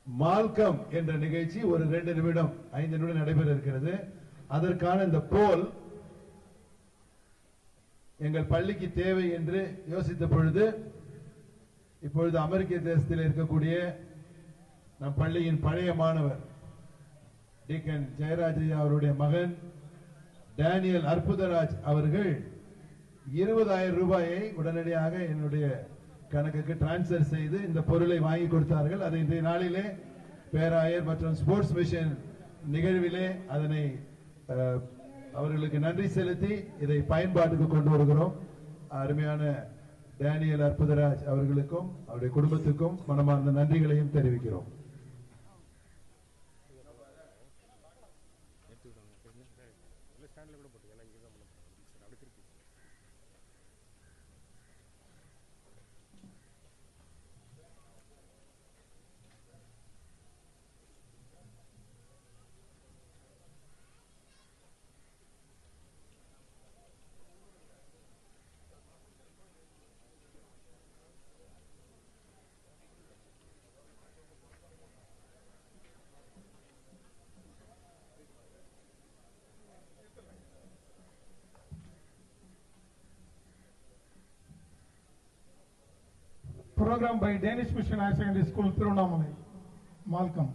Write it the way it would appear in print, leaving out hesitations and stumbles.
Malcolm என்ற நிகழ்ச்சி ஒரு 2 நிமிடம் 5 நிமிடம் நடைபெற இருக்கிறது. அதற்கான இந்த போல் எங்கள் பள்ளிக்கு தேவை என்று யோசித்த பொழுது இப்பொழுது அமெரிக்க தேசத்தில் இருக்கக்கூடிய நம் பள்ளியின் பழைய மாணவர் டீக்கன் ஜெயராஜ் அவருடைய மகன் டேனியல் அற்புதராஜ் அவர்கள் 20,000 ரூபாயை உடனடியாக என்னுடைய கணக்குக்கு டிரான்ஸ்பர் செய்து இந்த பொருளை வாங்கி கொடுத்தார்கள். அதை இந்த நாளிலே பேராயர் மற்றும் ஸ்போர்ட்ஸ் மிஷன் நிகழ்விலே அதனை அவர்களுக்கு நன்றி செலுத்தி இதை பயன்பாட்டுக்கு கொண்டு வருகிறோம். அருமையான டேனியல் அற்புதராஜ் அவர்களுக்கும் அவருடைய குடும்பத்துக்கும் மனமார்ந்த நன்றிகளையும் தெரிவிக்கிறோம். Program by Danish Mission Higher Secondary School, Tiruvannamalai, Malcolm.